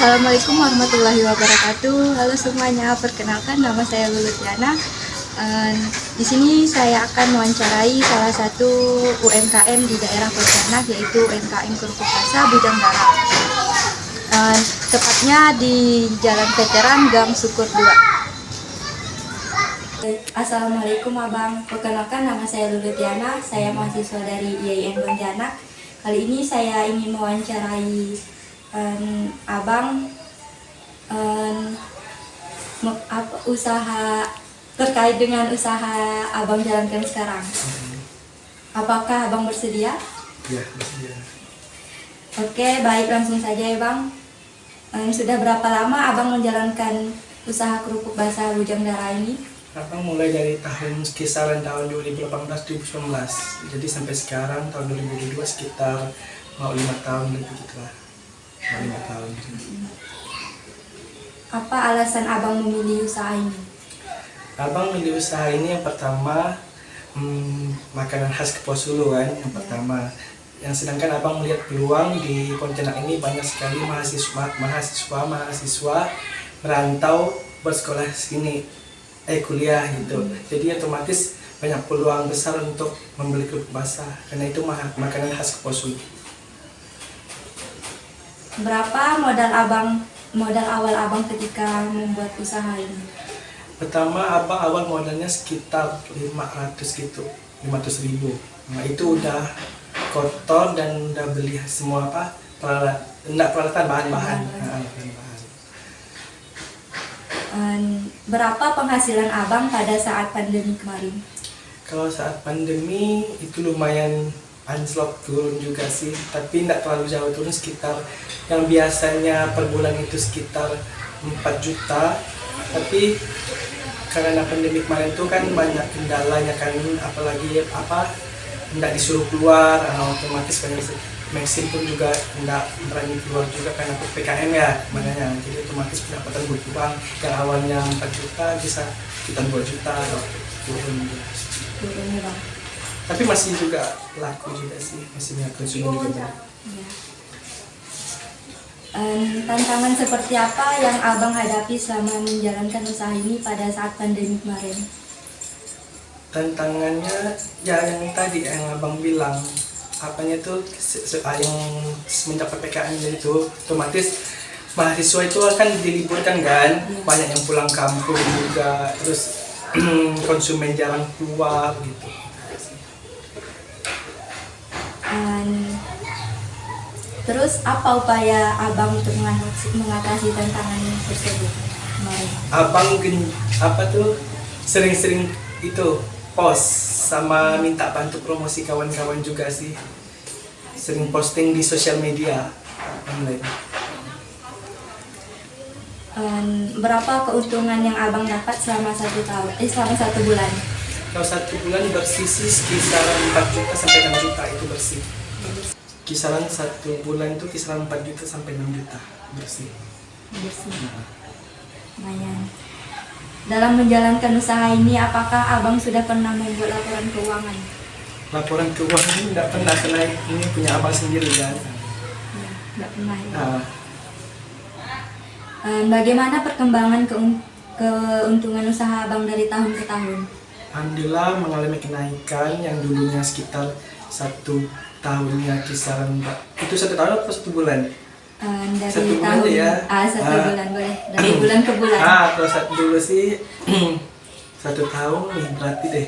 Assalamualaikum warahmatullahi wabarakatuh. Halo semuanya, perkenalkan nama saya Lulutyana. Di sini saya akan mewawancarai salah satu UMKM di daerah Pontianak, yaitu UMKM Kerupuk Basah Bujang Darah. Tepatnya di Jalan Veteran Gang Syukur 2. Assalamualaikum Abang, perkenalkan nama saya Lulutyana, saya mahasiswa dari IAIN Pontianak. Kali ini saya ingin mewawancarai Abang usaha terkait dengan usaha Abang jalankan sekarang. Apakah Abang bersedia? Ya, bersedia. Oke, baik, langsung saja ya Bang. Sudah berapa lama Abang menjalankan usaha kerupuk basah Bujang Darah ini? Abang mulai dari kisaran tahun 2018-2019, jadi sampai sekarang tahun 2022 sekitar mau 5 tahun lebih gitulah. 5 tahun. Apa alasan Abang memilih usaha ini? Abang milih usaha ini yang pertama makanan khas Keposuluan yang pertama. Yang sedangkan Abang melihat peluang di Pontianak ini banyak sekali mahasiswa merantau bersekolah sini, kuliah gitu. Jadi otomatis banyak peluang besar untuk membeli kerupuk basah karena itu makanan khas Keposuluan. Berapa modal awal Abang ketika membuat usaha ini? Pertama Abang awal modalnya sekitar 500 gitu, 500.000. Nah itu udah kotor dan udah beli semua peralatan bahan-bahan. Berapa penghasilan Abang pada saat pandemi kemarin? Kalau saat pandemi itu lumayan anjlok turun juga sih, tapi tidak terlalu jauh turun, sekitar yang biasanya per bulan itu sekitar 4 juta, tapi karena pandemi kemarin itu kan banyak kendalanya kan, apalagi tidak disuruh keluar, otomatis Maxim pun juga tidak berani keluar juga karena PPKM ya makanya, jadi otomatis pendapatan berkurang, yang awalnya 4 juta bisa sekitar 2 juta turun ya Bang. Tapi masih juga laku juga sih, masih banyak konsumen juga. Ya. Tantangan seperti apa yang Abang hadapi selama menjalankan usaha ini pada saat pandemi kemarin? Tantangannya ya yang tadi yang Abang bilang, yang semenjak PPKM itu otomatis mahasiswa itu akan diliburkan kan, banyak yang pulang kampung juga, terus konsumen jarang keluar gitu. Terus apa upaya Abang untuk mengatasi tantangan tersebut kemarin? Abang sering-sering itu post sama minta bantu promosi kawan-kawan juga sih, sering posting di sosial media online. Berapa keuntungan yang Abang dapat selama selama 1 bulan? Kalau 1 bulan bersih sih kisaran 4 juta sampai 6 juta itu bersih. Kisaran 1 bulan itu kisaran 4 juta sampai 6 juta bersih. Lumayan. Dalam menjalankan usaha ini, apakah Abang sudah pernah membuat laporan keuangan? Laporan keuangan tidak pernah, karena ini punya Abang sendiri kan. Tidak pernah ya. Nah, bagaimana perkembangan keuntungan usaha Abang dari tahun ke tahun? Alhamdulillah mengalami kenaikan, yang dulunya sekitar 1 tahunnya kisaran itu 1 tahun atau 1 bulan? Dari 1 bulan tahun ya. 1 bulan boleh, dari bulan ke bulan. Kalau dulu sih 1 tahun nih berarti deh.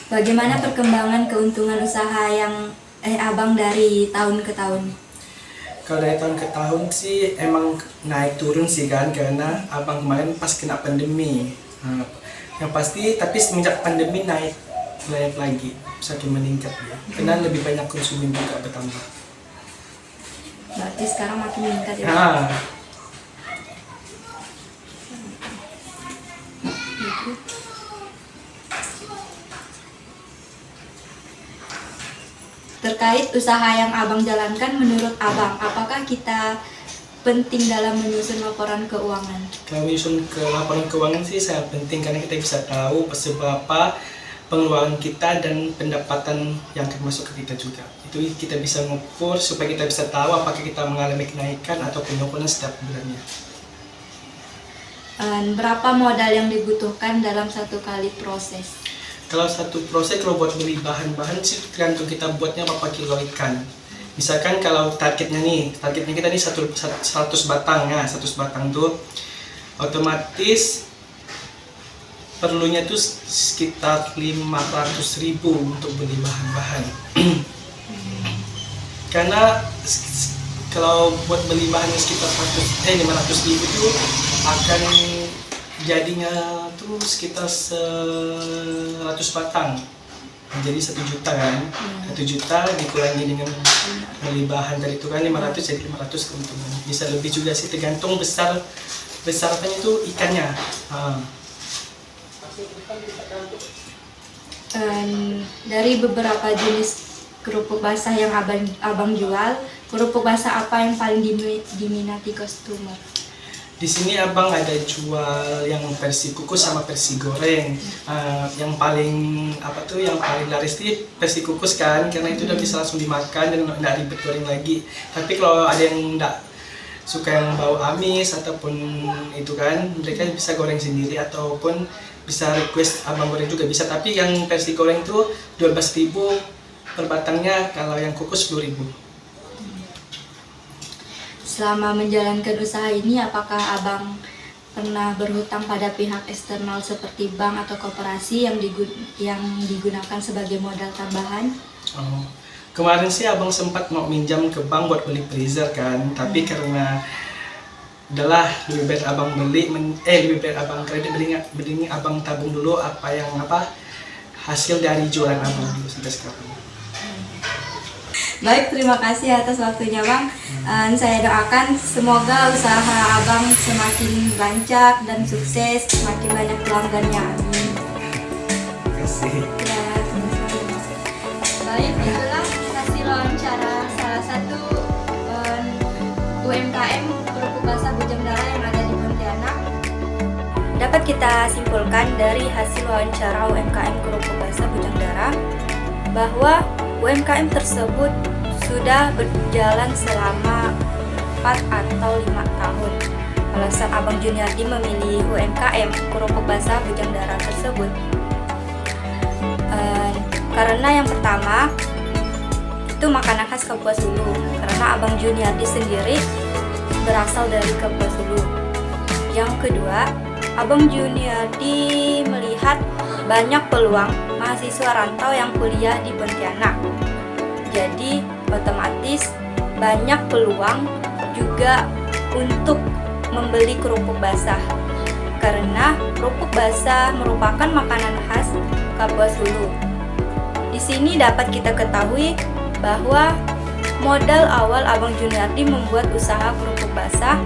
Bagaimana perkembangan keuntungan usaha yang Abang dari tahun ke tahun? Kalau dari tahun ke tahun sih emang naik turun sih kan, karena Abang kemarin pas kena pandemi. Yang pasti tapi semenjak pandemi naik lagi, semakin meningkat ya. Karena lebih banyak konsumen juga bertambah. Berarti sekarang makin meningkat ya? Terkait usaha yang Abang jalankan, menurut Abang, apakah kita penting dalam menyusun laporan keuangan? Kalau menyusun ke laporan keuangan sih sangat penting, karena kita bisa tahu seberapa pengeluaran kita dan pendapatan yang akan masuk ke kita juga. Itu kita bisa mengukur supaya kita bisa tahu apakah kita mengalami kenaikan atau penurunan setiap bulannya. Berapa modal yang dibutuhkan dalam satu kali proses? Kalau satu proses, kalau buat beli bahan-bahan sih tergantung kita buatnya berapa kilo ikan. Misalkan kalau targetnya kita nih 100 batang ya, 100 batang tuh otomatis perlunya tuh sekitar 500.000 untuk beli bahan-bahan. Karena kalau buat beli bahannya sekitar 500.000 itu akan jadinya tuh sekitar 100 batang. Jadi 1 juta kan, 1 juta dikurangi dengan beli bahan dari itu kan 500 jadi 500 keuntungan. Bisa lebih juga sih, tergantung besar apanya itu ikannya. Dari beberapa jenis kerupuk basah yang abang jual, kerupuk basah apa yang paling diminati customer? Di sini abang ada jual yang versi kukus sama versi goreng. Yang paling laris itu versi kukus kan, karena itu udah bisa langsung dimakan dan nggak ribet goreng lagi. Tapi kalau ada yang nggak suka yang bau amis ataupun itu kan, mereka bisa goreng sendiri ataupun bisa request abang goreng juga bisa. Tapi yang versi goreng tuh 12.000 per batangnya, kalau yang kukus 10.000. Selama menjalankan usaha ini, apakah abang pernah berhutang pada pihak eksternal seperti bank atau koperasi yang digunakan sebagai modal tambahan? Kemarin sih abang sempat mau minjam ke bank buat beli freezer kan, tapi karena udahlah lebih baik abang kredit, beli abang tabung dulu hasil dari jualan abang dulu sampai sekarang. Baik, terima kasih atas waktunya Bang. Saya doakan semoga usaha Abang semakin lancar dan sukses, semakin banyak pelanggannya. Amin. Terima kasih. Ya, baik, itulah hasil wawancara salah satu UMKM kerupuk basah Bujang Dara yang ada di Pontianak. Dapat kita simpulkan dari hasil wawancara UMKM kerupuk basah Bujang Dara bahwa UMKM tersebut sudah berjalan selama 4 atau 5 tahun. Alasan Abang Juniardi memilih UMKM kerupuk basah Bujang Dara tersebut karena yang pertama itu makanan khas Kapuas Hulu, karena Abang Juniardi sendiri berasal dari Kapuas Hulu. Yang kedua, Abang Juniardi melihat banyak peluang mahasiswa rantau yang kuliah di Pontianak. Jadi otomatis banyak peluang juga untuk membeli kerupuk basah, karena kerupuk basah merupakan makanan khas Kapuas Hulu. Di sini dapat kita ketahui bahwa modal awal Abang Juniardi membuat usaha kerupuk basah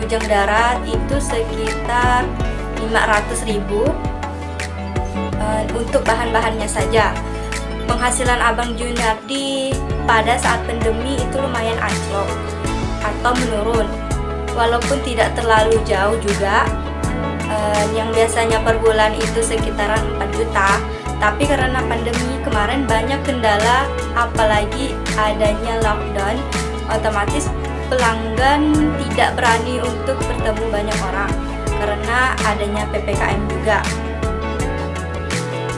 Bujang Dara itu sekitar 500.000 untuk bahan-bahannya saja. Penghasilan Abang Juniardi pada saat pandemi itu lumayan anjlok atau menurun, walaupun tidak terlalu jauh juga. Yang biasanya per bulan itu sekitaran 4 juta, tapi karena pandemi kemarin banyak kendala, apalagi adanya lockdown, otomatis pelanggan tidak berani untuk bertemu banyak orang karena adanya PPKM juga.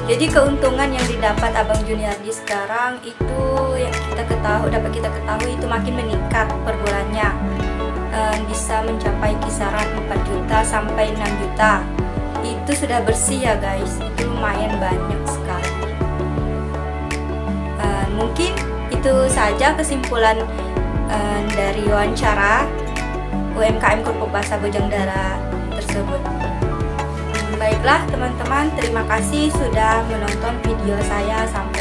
Jadi keuntungan yang didapat Abang Juniardi sekarang itu yang dapat kita ketahui itu makin meningkat per bulannya, bisa mencapai kisaran 4 juta sampai 6 juta. Itu sudah bersih ya guys, itu lumayan banyak sekali. Mungkin itu saja kesimpulan dari wawancara UMKM kerupuk basah Bujang Dara tersebut. Baiklah teman-teman, terima kasih sudah menonton video saya sampai